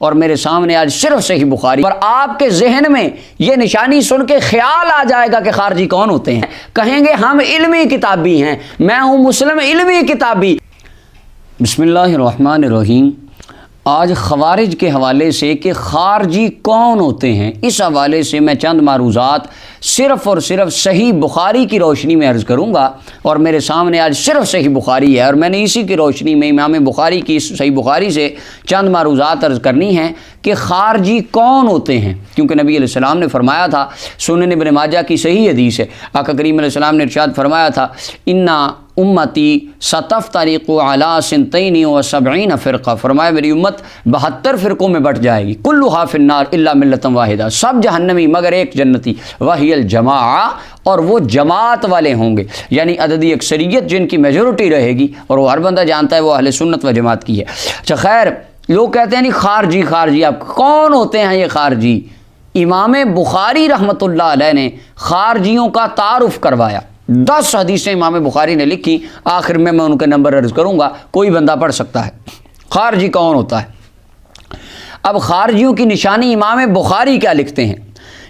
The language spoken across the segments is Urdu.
اور میرے سامنے آج صرف صحیح بخاری، اور آپ کے ذہن میں یہ نشانی سن کے خیال آ جائے گا کہ خارجی کون ہوتے ہیں، کہیں گے ہم علمی کتابی ہیں، میں ہوں مسلم علمی کتابی۔ بسم اللہ الرحمن الرحیم۔ آج خوارج کے حوالے سے کہ خارجی کون ہوتے ہیں، اس حوالے سے میں چند معروضات صرف اور صرف صحیح بخاری کی روشنی میں عرض کروں گا، اور میرے سامنے آج صرف صحیح بخاری ہے، اور میں نے اسی کی روشنی میں امام بخاری کی صحیح بخاری سے چند معروضات عرض کرنی ہیں کہ خارجی کون ہوتے ہیں، کیونکہ نبی علیہ السلام نے فرمایا تھا، سنن ابن ماجہ کی صحیح حدیث ہے، آقا کریم علیہ السلام نے ارشاد فرمایا تھا، انا امتی ستفترق علی سنتین و سبعین فرقہ، فرمایا میری امت 72 فرقوں میں بٹ جائے گی، کلھا فی النار الا ملۃ واحدہ، سب جہنمی مگر ایک جنتی، وہی الجماعہ، اور وہ جماعت والے ہوں گے، یعنی عددی اکثریت جن کی میجورٹی رہے گی، اور وہ ہر بندہ جانتا ہے وہ اہل سنت و جماعت کی ہے۔ اچھا خیر، لوگ کہتے ہیں نہیں خارجی آپ کون ہوتے ہیں یہ خارجی؟ امام بخاری رحمۃ اللہ علیہ نے خارجیوں کا تعارف کروایا، 10 حدیثیں امام بخاری نے لکھی، آخر میں ان کے نمبر عرض کروں گا، کوئی بندہ پڑھ سکتا ہے خارجی کون ہوتا ہے۔ اب خارجیوں کی نشانی امام بخاری کیا لکھتے ہیں،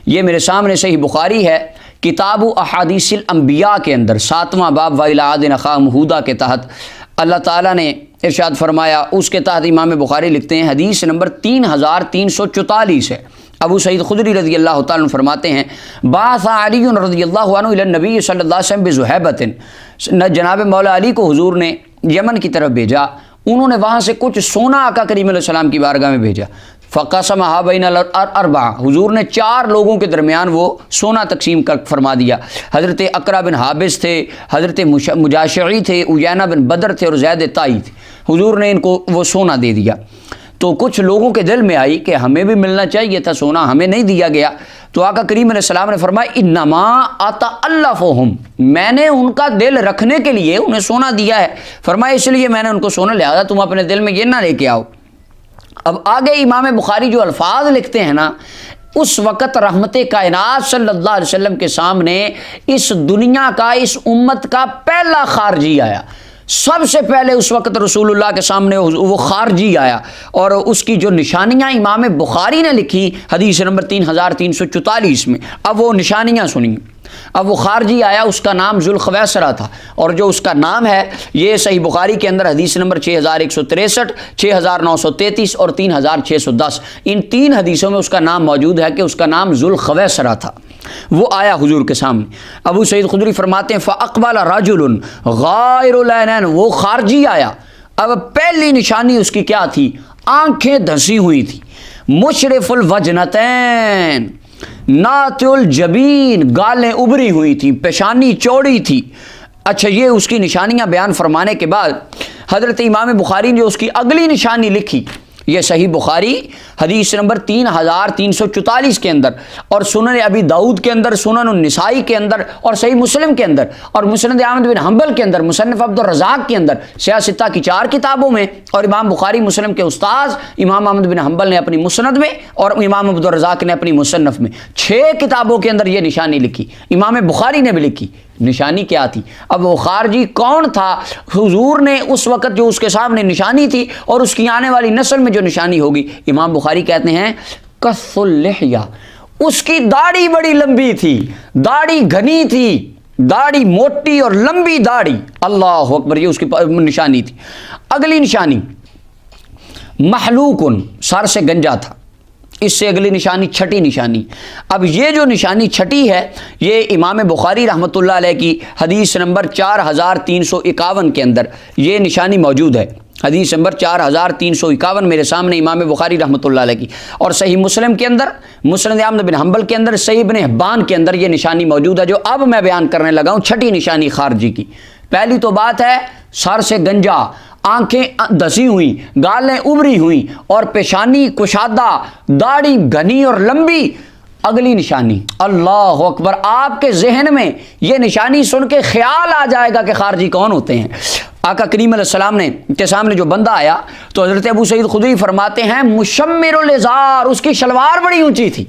یہ میرے سامنے صحیح بخاری ہے، کتاب احادیث الانبیاء کے اندر 7واں باب وَإِلَىٰ عَادٍ أَخَاهُمْ هُودًا کے تحت اللہ تعالیٰ نے ارشاد فرمایا، اس کے تحت امام بخاری لکھتے ہیں، حدیث نمبر 3344 ہے۔ ابو سعید خدری رضی اللہ تعالیٰ عنہ فرماتے ہیں، بعث علی رضی اللہ عنہ الی النبی صلی اللہ علیہ وسلم بذہیبۃ، جناب مولا علی کو حضور نے یمن کی طرف بھیجا، انہوں نے وہاں سے کچھ سونا آقا کریم علیہ السلام کی بارگاہ میں بھیجا، فقسمھا بین الاربعہ، حضور نے 4 لوگوں کے درمیان وہ سونا تقسیم کر فرما دیا، حضرت اقرا بن حابس تھے، حضرت مجاشعی تھے، عیینہ بن بدر تھے، اور زید طائی تھے، حضور نے ان کو وہ سونا دے دیا۔ تو کچھ لوگوں کے دل میں آئی کہ ہمیں بھی ملنا چاہیے تھا سونا، ہمیں نہیں دیا گیا، تو آقا کریم علیہ السلام نے فرمایا، انما اتألفہم، میں نے ان کا دل رکھنے کے لیے انہیں سونا دیا ہے، فرمایا اس لیے میں نے ان کو سونا لیا، تم اپنے دل میں یہ نہ لے کے آؤ۔ اب آگے امام بخاری جو الفاظ لکھتے ہیں نا، اس وقت رحمت کائنات صلی اللہ علیہ وسلم کے سامنے اس دنیا کا، اس امت کا پہلا خارجی آیا، سب سے پہلے اس وقت رسول اللہ کے سامنے وہ خارجی آیا، اور اس کی جو نشانیاں امام بخاری نے لکھی حدیث نمبر 3344 میں، اب وہ نشانیاں سنیں۔ اب وہ خارجی آیا، اس کا نام ذوالخویسرہ تھا، اور جو اس کا نام ہے یہ صحیح بخاری کے اندر حدیث نمبر 6163، 6933 اور 3610، ان 3 حدیثوں میں اس کا نام موجود ہے کہ اس کا نام ذوالخویسرہ تھا۔ وہ آیا حضور کے سامنے، ابو سعید خدری فرماتے ہیں، فاقبل رجل غائر العینین، وہ خارجی آیا، اب پہلی نشانی اس کی کیا تھی؟ آنکھیں دھسی ہوئی تھی، مشرف الوجنتین، نات الجبین، گالیں ابری ہوئی تھیں، پیشانی چوڑی تھی۔ اچھا، یہ اس کی نشانیاں بیان فرمانے کے بعد حضرت امام بخاری نے اس کی اگلی نشانی لکھی، یہ صحیح بخاری حدیث نمبر 3344 کے اندر، اور سنن ابی داؤد کے اندر، سنن النسائی کے اندر، اور صحیح مسلم کے اندر، اور مسند احمد بن حنبل کے اندر، مصنف عبد الرزاق کے اندر، سیاہ ستہ کی 4 کتابوں میں، اور امام بخاری مسلم کے استاذ امام احمد بن حنبل نے اپنی مسند میں، اور امام عبد الرزاق نے اپنی مصنف میں، 6 کتابوں کے اندر یہ نشانی لکھی، امام بخاری نے بھی لکھی۔ نشانی کیا تھی؟ اب وہ خارجی کون تھا؟ حضور نے اس وقت جو اس کے سامنے نشانی تھی، اور اس کی آنے والی نسل میں جو نشانی ہوگی، امام بخاری کہتے ہیں کث اللحیہ، اس کی داڑھی بڑی لمبی تھی، داڑھی گھنی تھی، داڑھی موٹی اور لمبی داڑھی، اللہ اکبر، یہ اس کی نشانی تھی۔ اگلی نشانی محلوقن، سر سے گنجا تھا، اس سے اگلی نشانی چھٹی نشانی۔ اب یہ جو نشانی چھٹی ہے، یہ امام بخاری رحمۃ اللہ علیہ کی حدیث نمبر 4351 کے اندر یہ نشانی موجود ہے، حدیث نمبر 4351 میرے سامنے امام بخاری رحمۃ اللہ علیہ کی، اور صحیح مسلم کے اندر، مسند احمد بن حنبل کے اندر، صحیح ابن حبان کے اندر یہ نشانی موجود ہے جو اب میں بیان کرنے لگا ہوں، چھٹی نشانی خارجی کی۔ پہلی تو بات ہے سر سے گنجا، آنکھیں دسی ہوئی، گالیں ابری ہوئی، اور پیشانی کشادہ، داڑھی گھنی اور لمبی۔ اگلی نشانی، اللہ اکبر، آپ کے ذہن میں یہ نشانی سن کے خیال آ جائے گا کہ خارجی کون ہوتے ہیں۔ آقا کریم علیہ السلام نے کے سامنے جو بندہ آیا تو حضرت ابو سعید خدری فرماتے ہیں، مشمر الازار، اس کی شلوار بڑی اونچی تھی،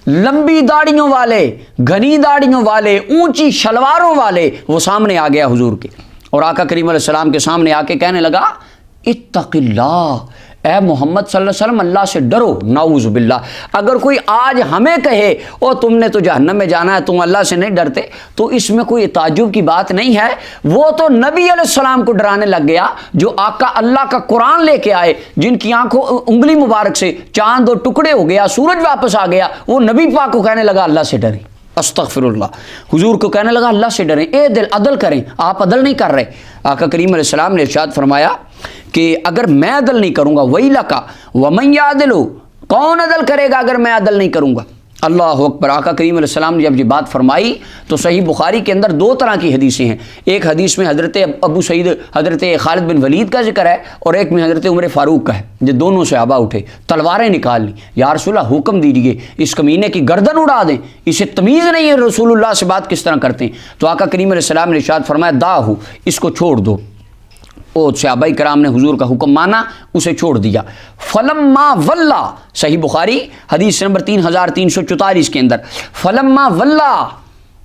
لمبی داڑھیوں والے، گھنی داڑھیوں والے، اونچی شلواروں والے، وہ سامنے آ گیا حضور کے، اور آقا کریم علیہ السلام کے سامنے آ کے کہنے لگا، اتق اللہ، اے محمد صلی اللہ علیہ وسلم اللہ سے ڈرو، نعوذ باللہ۔ اگر کوئی آج ہمیں کہے او تم نے تو جہنم میں جانا ہے، تم اللہ سے نہیں ڈرتے، تو اس میں کوئی تعجب کی بات نہیں ہے۔ وہ تو نبی علیہ السلام کو ڈرانے لگ گیا، جو آقا اللہ کا قرآن لے کے آئے، جن کی آنکھوں انگلی مبارک سے چاند دو ٹکڑے ہو گیا، سورج واپس آ گیا، وہ نبی پاک کو کہنے لگا اللہ سے ڈریں، استغفر اللہ، حضور کو کہنے لگا اللہ سے ڈریں، اے دل عدل کریں، آپ عدل نہیں کر رہے۔ آقا کریم علیہ السلام نے ارشاد فرمایا کہ اگر میں عدل نہیں کروں گا وَيْلَكَ وَمَنْ يَعْدِلُ، کون عدل کرے گا اگر میں عدل نہیں کروں گا؟ اللہ اکبر۔ آقا کریم علیہ السلام نے جب یہ بات فرمائی تو صحیح بخاری کے اندر دو طرح کی حدیثیں ہیں۔ ایک حدیث میں حضرت ابو سعید حضرت خالد بن ولید کا ذکر ہے، اور ایک میں حضرت عمر فاروق کا ہے۔ یہ دونوں صحابہ اٹھے، تلواریں نکال لی، یا رسول اللہ حکم دیجیے اس کمینے کی گردن اڑا دیں، اسے تمیز نہیں ہے رسول اللہ سے بات کس طرح کرتے ہیں۔ تو آقا کریم علیہ السلام نے ارشاد فرمایا داہو، اس کو چھوڑ دو۔ او صحابہ کرام نے حضور کا حکم مانا، اسے چھوڑ دیا۔ فلما ولا، صحیح بخاری حدیث نمبر 3344 کے اندر، فلما ولا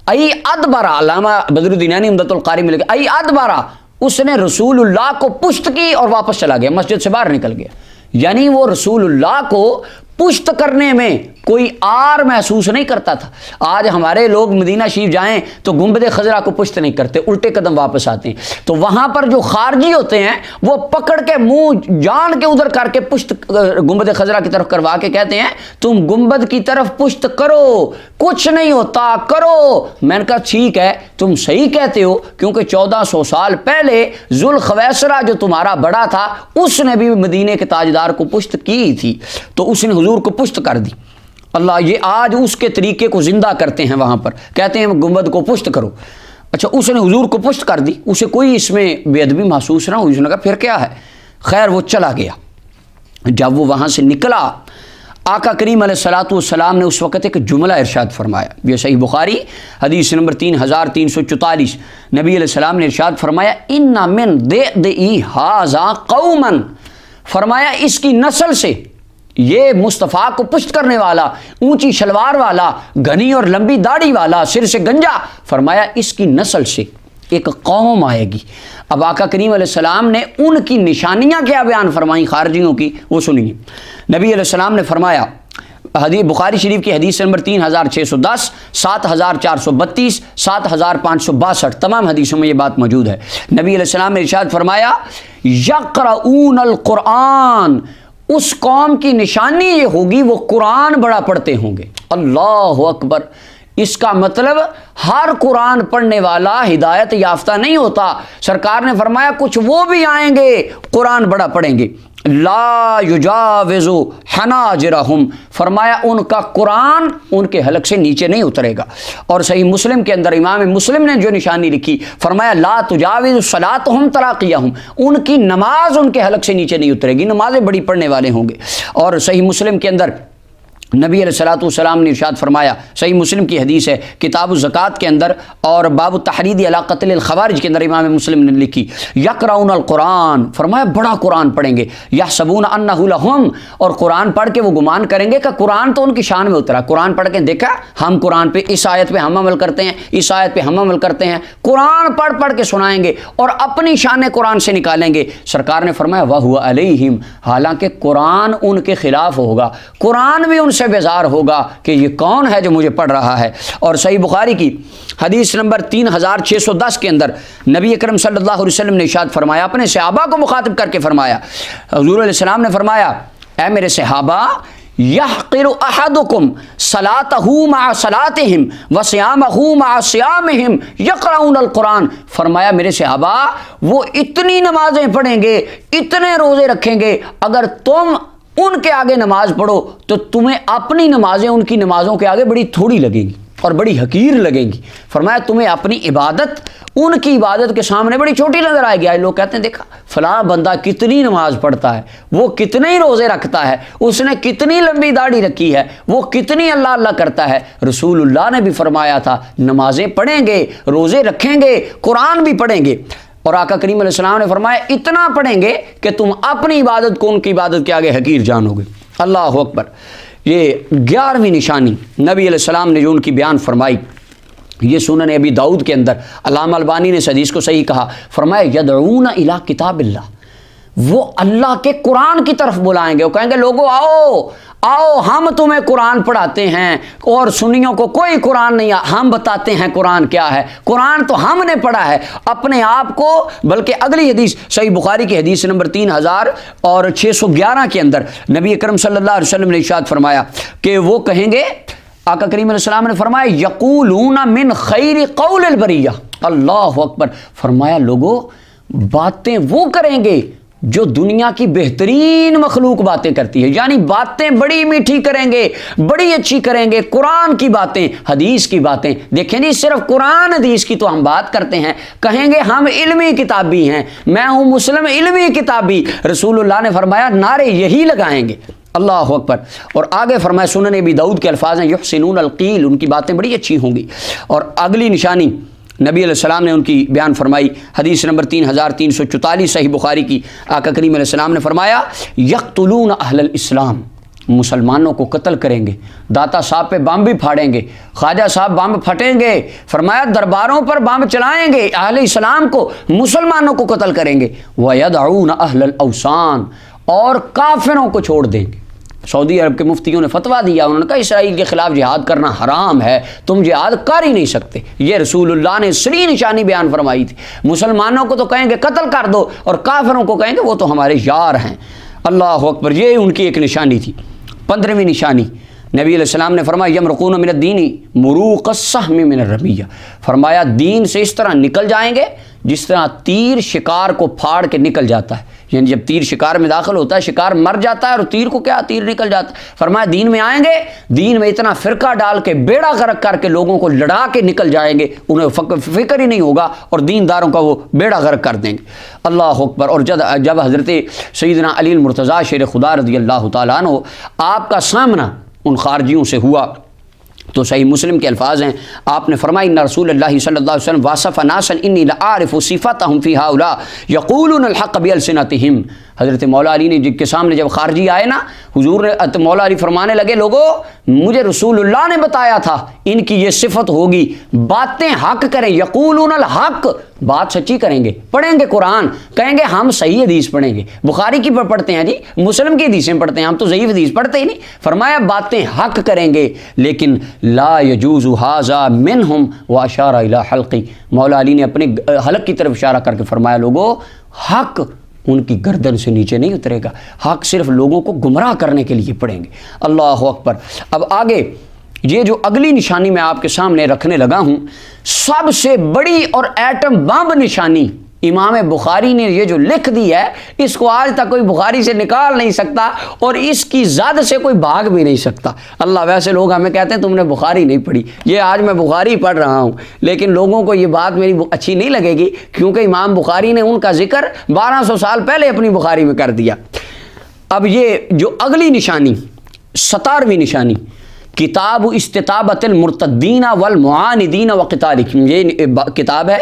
ای ادبرا، علامہ بدر الدین یعنی عمدۃ القاری میں لکھا ای ادبرا، اس نے رسول اللہ کو پشت کی اور واپس چلا گیا، مسجد سے باہر نکل گیا۔ یعنی وہ رسول اللہ کو پشت کرنے میں کوئی آر محسوس نہیں کرتا تھا۔ آج ہمارے لوگ مدینہ شریف جائیں تو گنبد خضرا کو پشت نہیں کرتے، الٹے قدم واپس آتے ہیں۔ تو وہاں پر جو خارجی ہوتے ہیں وہ پکڑ کے منہ جان کے ادھر کر کے پشت گنبد خضرا کی طرف کروا کے کہتے ہیں تم گنبد کی طرف پشت کرو، کچھ نہیں ہوتا، کرو۔ میں نے کہا ٹھیک ہے تم صحیح کہتے ہو، کیونکہ 1400 سال پہلے ذوالخویسرہ جو تمہارا بڑا تھا اس نے بھی مدینے کے تاجدار کو پشت کی تھی، تو اس نے حضور کو پشت کر دی۔ اللہ یہ آج اس کے طریقے کو زندہ کرتے ہیں، وہاں پر کہتے ہیں گنبد کو پشت کرو۔ اچھا اس نے حضور کو پشت کر دی، اسے کوئی اس میں بے ادبی محسوس نہ ہوئی، اس نے کہا پھر کیا ہے، خیر وہ چلا گیا۔ جب وہ وہاں سے نکلا، آقا کریم علیہ الصلوۃ والسلام نے اس وقت ایک جملہ ارشاد فرمایا، یہ صحیح بخاری حدیث نمبر 3344، نبی علیہ السلام نے ارشاد فرمایا ان من ضئضئ ھذا قوما، فرمایا اس کی نسل سے، یہ مصطفیٰ کو پشت کرنے والا، اونچی شلوار والا، گھنی اور لمبی داڑھی والا، سر سے گنجا، فرمایا اس کی نسل سے ایک قوم آئے گی۔ اب آقا کریم علیہ السلام نے ان کی نشانیاں کیا بیان فرمائیں خارجیوں کی، وہ سنیے۔ نبی علیہ السلام نے فرمایا، حدیث بخاری شریف کی حدیث نمبر 3610، 7432، 7562، تمام حدیثوں میں یہ بات موجود ہے۔ نبی علیہ السلام نے ارشاد فرمایا یقرؤون القرآن، اس قوم کی نشانی یہ ہوگی وہ قرآن بڑا پڑھتے ہوں گے۔ اللہ اکبر۔ اس کا مطلب ہر قرآن پڑھنے والا ہدایت یافتہ نہیں ہوتا۔ سرکار نے فرمایا کچھ وہ بھی آئیں گے قرآن بڑا پڑھیں گے، لا یجاوز حناجرہم، فرمایا ان کا قرآن ان کے حلق سے نیچے نہیں اترے گا۔ اور صحیح مسلم کے اندر امام مسلم نے جو نشانی لکھی، فرمایا لا تجاوز صلاتہم تراقیہم، ان کی نماز ان کے حلق سے نیچے نہیں اترے گی، نمازیں بڑی پڑھنے والے ہوں گے۔ اور صحیح مسلم کے اندر نبی علیہ الصلوۃ والسلام نے ارشاد فرمایا، صحیح مسلم کی حدیث ہے کتاب الزکوٰۃ کے اندر، اور باب التحرید علی قتل الخوارج کے اندر امام مسلم نے لکھی یقرؤون القرآن، فرمایا بڑا قرآن پڑھیں گے، یحسبون انہ لہم، اور قرآن پڑھ کے وہ گمان کریں گے کہ قرآن تو ان کی شان میں اترا، قرآن پڑھ کے دیکھا ہم قرآن پہ اس آیت پہ ہم عمل کرتے ہیں، اس آیت پہ ہم عمل کرتے ہیں، قرآن پڑھ پڑھ کے سنائیں گے اور اپنی شان قرآن سے نکالیں گے۔ سرکار نے فرمایا وَهُوَ عَلَيْهِمْ، حالانکہ قرآن ان کے خلاف ہوگا، قرآن بھی ان سے بیزار ہوگا کہ یہ کون ہے جو مجھے پڑھ رہا ہے۔ اور صحیح بخاری کی حدیث نمبر 3610 کے اندر نبی اکرم صلی اللہ علیہ وسلم نے ارشاد فرمایا، اپنے صحابہ کو مخاطب کر کے فرمایا، حضور علیہ السلام نے فرمایا اے میرے صحابہ یحقر احدکم صلاتہ مع صلاتہم وصیامہ مع صیامہم یقرؤون القرآن، فرمایا میرے صحابہ وہ اتنی نمازیں پڑھیں گے، اتنے روزے رکھیں گے، اگر تم ان کے آگے نماز پڑھو تو تمہیں اپنی نمازیں ان کی نمازوں کے آگے بڑی تھوڑی لگیں گی اور بڑی حقیر لگیں گی۔ فرمایا تمہیں اپنی عبادت ان کی عبادت کے سامنے بڑی چھوٹی نظر آئے گی۔ آج لوگ کہتے ہیں دیکھا فلاں بندہ کتنی نماز پڑھتا ہے، وہ کتنے ہی روزے رکھتا ہے، اس نے کتنی لمبی داڑھی رکھی ہے، وہ کتنی اللہ اللہ کرتا ہے۔ رسول اللہ نے بھی فرمایا تھا نمازیں پڑھیں گے، روزے رکھیں گے، قرآن بھی پڑھیں گے، اور آقا کریم علیہ السلام نے فرمایا اتنا پڑھیں گے کہ تم اپنی عبادت کو ان کی عبادت کے آگے حقیر جانو گے۔ اللہ اکبر۔ یہ 11ویں نشانی نبی علیہ السلام نے جو ان کی بیان فرمائی، یہ سنن ابی داؤد کے اندر علامہ البانی نے اس حدیث کو صحیح کہا، فرمایا یدعون الی کتاب اللہ، وہ اللہ کے قرآن کی طرف بلائیں گے. وہ کہیں گے لوگوں آؤ آؤ ہم تمہیں قرآن پڑھاتے ہیں, اور سنیوں کو کوئی قرآن نہیں, ہم بتاتے ہیں قرآن کیا ہے. قرآن تو ہم نے پڑھا ہے اپنے آپ کو. بلکہ اگلی حدیث صحیح بخاری کی حدیث نمبر 3611 کے اندر نبی اکرم صلی اللہ علیہ وسلم نے ارشاد فرمایا کہ وہ کہیں گے, آقا کریم علیہ السلام نے فرمایا یقولون من خیر قول البریہ. اللہ اکبر. فرمایا لوگوں باتیں وہ کریں گے جو دنیا کی بہترین مخلوق باتیں کرتی ہے, یعنی باتیں بڑی میٹھی کریں گے, بڑی اچھی کریں گے, قرآن کی باتیں, حدیث کی باتیں. دیکھیں نہیں صرف قرآن حدیث کی تو ہم بات کرتے ہیں, کہیں گے ہم علمی کتابی ہیں, میں ہوں مسلم علمی کتابی. رسول اللہ نے فرمایا نعرے یہی لگائیں گے. اللہ اکبر. اور آگے فرمایا سنن ابی داؤد کے الفاظ ہیں یحسنون القیل, ان کی باتیں بڑی اچھی ہوں گی. اور اگلی نشانی نبی علیہ السلام نے ان کی بیان فرمائی, حدیث نمبر 3344 صحیح بخاری کی. آقا کریم علیہ السلام نے فرمایا یقتلون اہل الاسلام, مسلمانوں کو قتل کریں گے. داتا صاحب پہ بم بھی پھاڑیں گے, خواجہ صاحب بم پھٹیں گے. فرمایا درباروں پر بم چلائیں گے, اہل اسلام کو مسلمانوں کو قتل کریں گے. وَيَدْعُونَ أَهْلَ الْأَوْثَانِ, اور کافروں کو چھوڑ دیں گے. سعودی عرب کے مفتیوں نے فتویٰ دیا, انہوں نے کہا اسرائیل کے خلاف جہاد کرنا حرام ہے, تم جہاد کر ہی نہیں سکتے. یہ رسول اللہ نے سری نشانی بیان فرمائی تھی. مسلمانوں کو تو کہیں گے قتل کر دو, اور کافروں کو کہیں گے وہ تو ہمارے یار ہیں. اللہ اکبر. یہ ان کی ایک نشانی تھی. 15ویں نشانی نبی علیہ السلام نے فرمایا یمرقون من الدین مروق السهم من الرمیہ. فرمایا دین سے اس طرح نکل جائیں گے جس طرح تیر شکار کو پھاڑ کے نکل جاتا ہے. یعنی جب تیر شکار میں داخل ہوتا ہے شکار مر جاتا ہے اور تیر کو کیا تیر نکل جاتا ہے. فرمایا دین میں آئیں گے, دین میں اتنا فرقہ ڈال کے بیڑا غرق کر کے لوگوں کو لڑا کے نکل جائیں گے, انہیں فکر ہی نہیں ہوگا, اور دینداروں کا وہ بیڑا غرق کر دیں گے. اللہ اکبر. اور جب حضرت سیدنا علی المرتضیٰ شیر خدا رضی اللہ تعالیٰ عنہ آپ کا سامنا ان خارجیوں سے ہوا تو صحیح مسلم کے الفاظ ہیں, آپ نے فرمایا ان رسول اللہ صلی اللہ علیہ وسلم واصف ناسا انی لعارف صفاتهم فی ہؤلاء یقولون الحق بألسنتهم. حضرت مولا علی نے جن کے سامنے جب خارجی آئے نا, حضور نے مولا علی فرمانے لگے لوگوں مجھے رسول اللہ نے بتایا تھا ان کی یہ صفت ہوگی, باتیں حق کریں, یقولون الحق, بات سچی کریں گے, پڑھیں گے قرآن, کہیں گے ہم صحیح حدیث پڑھیں گے, بخاری کی پڑھتے ہیں جی, مسلم کی حدیثیں پڑھتے ہیں, ہم تو ضعیف حدیث پڑھتے ہی نہیں. فرمایا باتیں حق کریں گے, لیکن لا یجوز ھذا منہم واشار الی حلقی. مولا علی نے اپنے حلق کی طرف اشارہ کر کے فرمایا لوگوں حق ان کی گردن سے نیچے نہیں اترے گا, حق صرف لوگوں کو گمراہ کرنے کے لیے پڑھیں گے. اللہ اکبر. اب آگے یہ جو اگلی نشانی میں آپ کے سامنے رکھنے لگا ہوں, سب سے بڑی اور ایٹم بم نشانی امام بخاری نے یہ جو لکھ دی ہے, اس کو آج تک کوئی بخاری سے نکال نہیں سکتا, اور اس کی زد سے کوئی بھاگ بھی نہیں سکتا. اللہ, ویسے لوگ ہمیں کہتے ہیں تم نے بخاری نہیں پڑھی, یہ آج میں بخاری پڑھ رہا ہوں, لیکن لوگوں کو یہ بات میری اچھی نہیں لگے گی, کیونکہ امام بخاری نے ان کا ذکر 1200 سال پہلے اپنی بخاری میں کر دیا. اب یہ جو اگلی نشانی 17ویں نشانی کتاب استطابت المرتدین والمعاندین وقتالہم, یہ کتاب ہے,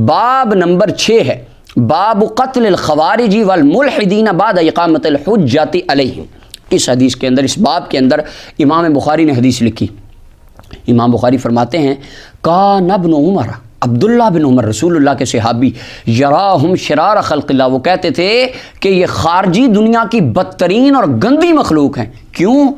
باب نمبر 6 ہے, باب قتل الخوارج والملحدین بعد اقامت الحجۃ علیہم. اس حدیث کے اندر, اس باب کے اندر امام بخاری نے حدیث لکھی. امام بخاری فرماتے ہیں کان ابن عمر, عبداللہ بن عمر رسول اللہ کے صحابی, یراہم شرار خلق اللہ, وہ کہتے تھے کہ یہ خارجی دنیا کی بدترین اور گندی مخلوق ہیں. کیوں؟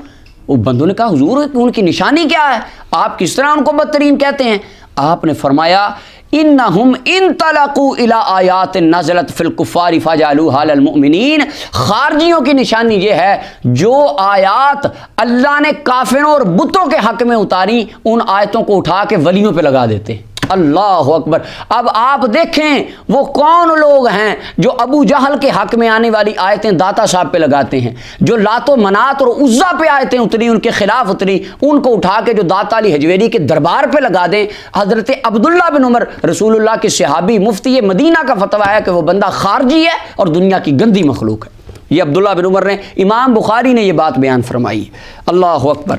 وہ بندوں نے کہا حضور ان کی نشانی کیا ہے, آپ کس طرح ان کو بدترین کہتے ہیں؟ آپ نے فرمایا انہم انطلقوا الی آیات نزلت فی الکفار فجعلوها للمؤمنین. خارجیوں کی نشانی یہ ہے جو آیات اللہ نے کافروں اور بتوں کے حق میں اتاری, ان آیتوں کو اٹھا کے ولیوں پہ لگا دیتے ہیں. اللہ اکبر. اب آپ دیکھیں وہ کون لوگ ہیں جو ابو جہل کے حق میں آنے والی آیتیں داتا صاحب پہ لگاتے ہیں, جو لات و منات اور عزا پہ آیتیں اتری ان کے خلاف اتری, ان کو اٹھا کے جو داتا علی حجویری کے دربار پہ لگا دیں. حضرت عبداللہ بن عمر رسول اللہ کے صحابی مفتی مدینہ کا فتویٰ ہے کہ وہ بندہ خارجی ہے اور دنیا کی گندی مخلوق ہے. یہ عبداللہ بن عمر نے, امام بخاری نے یہ بات بیان فرمائی. اللہ اکبر.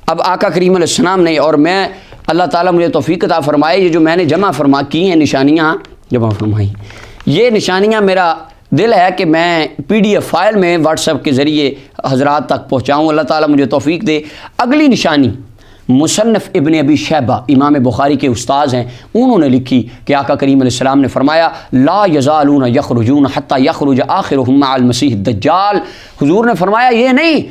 اب آقا کریم علیہ السلام نے, اور میں اللہ تعالیٰ مجھے توفیق عطا فرمائے, یہ جو میں نے جمع کی ہیں نشانیاں جمع فرمائی, یہ نشانیاں میرا دل ہے کہ میں PDF فائل میں واٹس ایپ کے ذریعے حضرات تک پہنچاؤں. اللہ تعالیٰ مجھے توفیق دے. اگلی نشانی مصنف ابن ابی شیبہ امام بخاری کے استاذ ہیں، انہوں نے لکھی کہ آقا کریم علیہ السلام نے فرمایا لا یزالون یخرجون حتی یخرج آخرهم مع المسیح الدجال۔ حضور نے فرمایا یہ نہیں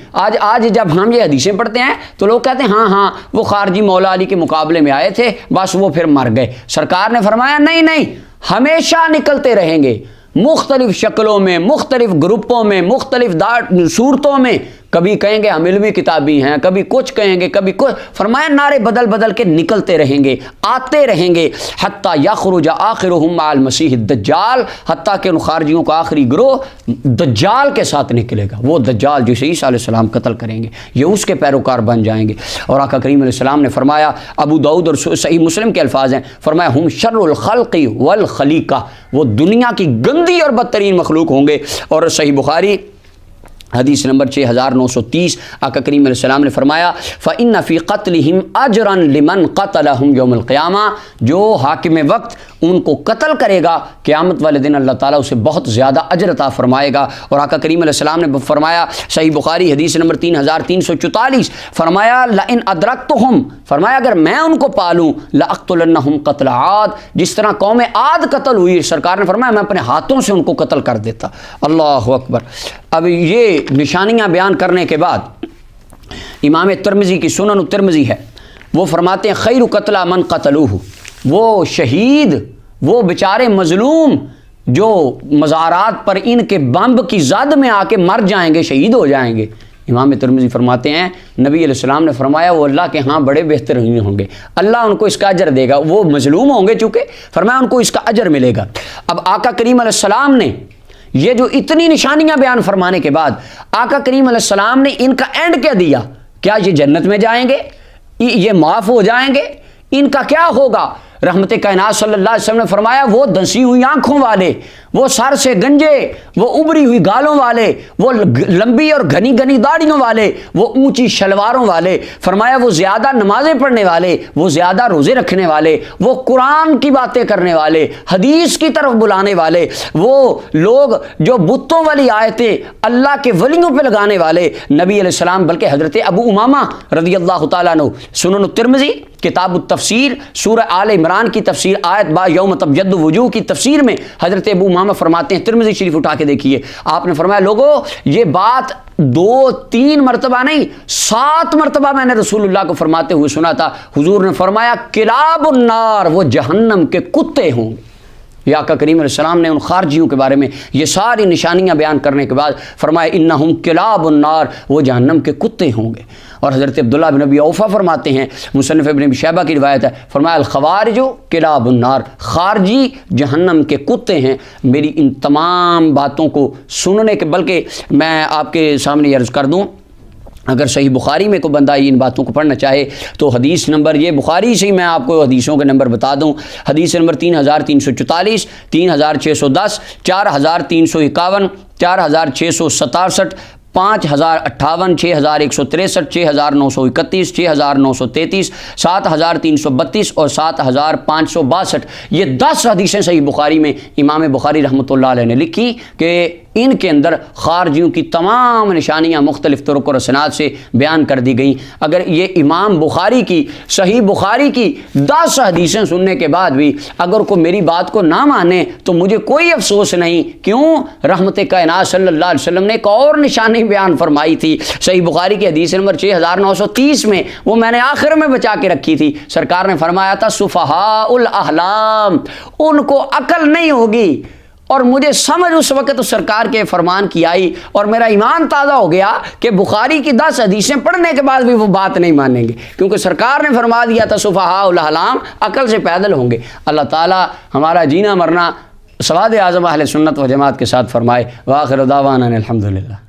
آج جب ہم یہ حدیثیں پڑھتے ہیں تو لوگ کہتے ہیں ہاں وہ خارجی مولا علی کے مقابلے میں آئے تھے بس وہ پھر مر گئے۔ سرکار نے فرمایا نہیں ہمیشہ نکلتے رہیں گے، مختلف شکلوں میں، مختلف گروپوں میں، مختلف صورتوں میں، کبھی کہیں گے ہم علمی کتابی ہیں، کبھی کچھ کہیں گے، کبھی کچھ، فرمایا نعرے بدل بدل کے نکلتے رہیں گے، آتے رہیں گے، حتی یخرج آخرهم مع المسیح الدجال، حتیٰ کہ ان خارجیوں کا آخری گروہ دجال کے ساتھ نکلے گا، وہ دجال جسے عیسیٰ علیہ السلام قتل کریں گے، یہ اس کے پیروکار بن جائیں گے۔ اور آقا کریم علیہ السلام نے فرمایا، ابو داؤد اور صحیح مسلم کے الفاظ ہیں، فرمایا ہم شر الخلق والخلیقہ، وہ دنیا کی گندی اور بدترین مخلوق ہوں گے۔ اور صحیح بخاری حدیث نمبر 6930 آقا کریم علیہ السلام نے فرمایا فَإِنَّ فِي قَتْلِهِمْ أَجْرًا لِمَنْ قَتَلَهُمْ يَوْمَ الْقِيَامَةِ، جو حاکم وقت ان کو قتل کرے گا قیامت والے دن اللہ تعالیٰ اسے بہت زیادہ اجر عطا فرمائے گا۔ اور آقا کریم علیہ السلام نے فرمایا صحیح بخاری حدیث نمبر 3344 فرمایا لَإِنْ أَدْرَكْتُهُمْ، فرمایا اگر میں ان کو پالوں لَأَقْتُلَنَّهُمْ قَتْلَ عاد، جس طرح قوم عاد قتل ہوئی، سرکار نے فرمایا میں اپنے ہاتھوں سے ان کو قتل کر دیتا۔ اللہ اکبر۔ اب یہ نشانیاں بیان کرنے کے بعد امام ترمذی کی سنن الترمذی ہے، وہ فرماتے ہیں خیر قتلہ من قتلوہ، وہ شہید، وہ بیچارے مظلوم جو مزارات پر ان کے بمب کی زد میں آ کے مر جائیں گے، شہید ہو جائیں گے۔ امام ترمذی فرماتے ہیں نبی علیہ السلام نے فرمایا وہ اللہ کے ہاں بڑے بہترین ہوں گے، اللہ ان کو اس کا اجر دے گا، وہ مظلوم ہوں گے چونکہ، فرمایا ان کو اس کا اجر ملے گا۔ اب آقا کریم علیہ السلام نے یہ جو اتنی نشانیاں بیان فرمانے کے بعد آقا کریم علیہ السلام نے ان کا اینڈ کیا دیا، کیا یہ جنت میں جائیں گے، یہ معاف ہو جائیں گے، ان کا کیا ہوگا؟ رحمت کائنات صلی اللہ علیہ وسلم نے فرمایا وہ دنسی ہوئی آنکھوں والے، وہ سر سے گنجے، وہ ابری ہوئی گالوں والے، وہ لمبی اور گھنی گھنی داڑھیوں والے، وہ اونچی شلواروں والے، فرمایا وہ زیادہ نمازیں پڑھنے والے، وہ زیادہ روزے رکھنے والے، وہ قرآن کی باتیں کرنے والے، حدیث کی طرف بلانے والے، وہ لوگ جو بتوں والی آیتیں اللہ کے ولیوں پہ لگانے والے۔ نبی علیہ السلام بلکہ حضرت ابو امامہ رضی اللہ تعالیٰ عنہ سنن الترمذی کتاب التفسیر سورہ آل عمران کی تفسیر آیت با یوم تبیض وجوہ کی تفسیر میں حضرت ابو امامہ فرماتے ہیں، ترمذی شریف اٹھا کے دیکھیے، آپ نے فرمایا لوگوں یہ بات 2-3 مرتبہ نہیں 7 مرتبہ میں نے رسول اللہ کو فرماتے ہوئے سنا تھا۔ حضور نے فرمایا کلاب النار، وہ جہنم کے کتے ہوں گے۔ یا آقا کریم علیہ السلام نے ان خارجیوں کے بارے میں یہ ساری نشانیاں بیان کرنے کے بعد فرمایا انہم کلاب النار، وہ جہنم کے کتے ہوں گے۔ اور حضرت عبداللہ بن ابی اوفا فرماتے ہیں، مصنف ابن ابی شیبہ کی روایت ہے، فرمایا الخوارج کلاب النار، خارجی جہنم کے کتے ہیں۔ میری ان تمام باتوں کو سننے کے، بلکہ میں آپ کے سامنے عرض کر دوں، اگر صحیح بخاری میں کوئی بندہ ان باتوں کو پڑھنا چاہے تو حدیث نمبر، یہ بخاری سے ہی میں آپ کو حدیثوں کے نمبر بتا دوں، حدیث نمبر 3344، 3610، 4351، 4667، 5058، 6163، 6931، 6933، 7332 اور 7562، یہ 10 حدیثیں صحیح بخاری میں امام بخاری رحمۃ اللہ علیہ نے لکھی کہ ان کے اندر خارجیوں کی تمام نشانیاں مختلف طرق اور اسناد سے بیان کر دی گئیں۔ اگر یہ امام بخاری کی صحیح بخاری کی 10 حدیثیں سننے کے بعد بھی اگر کوئی میری بات کو نہ مانے تو مجھے کوئی افسوس نہیں، کیوں؟ رحمت کائنات صلی اللہ علیہ وسلم نے ایک اور نشانی بیان فرمائی تھی صحیح بخاری کی حدیث نمبر 6930 میں، وہ میں نے آخر میں بچا کے رکھی تھی۔ سرکار نے فرمایا تھا سفہاء الاحلام، ان کو عقل نہیں ہوگی، اور مجھے سمجھ اس وقت اس سرکار کے فرمان کی آئی اور میرا ایمان تازہ ہو گیا کہ بخاری کی 10 حدیثیں پڑھنے کے بعد بھی وہ بات نہیں مانیں گے، کیونکہ سرکار نے فرما دیا تھا سفہاء الاحلام، عقل سے پیدل ہوں گے۔ اللہ تعالی ہمارا جینا مرنا سواد اعظم اہل سنت و جماعت کے ساتھ فرمائے۔ وآخر دعوانا الحمدللہ۔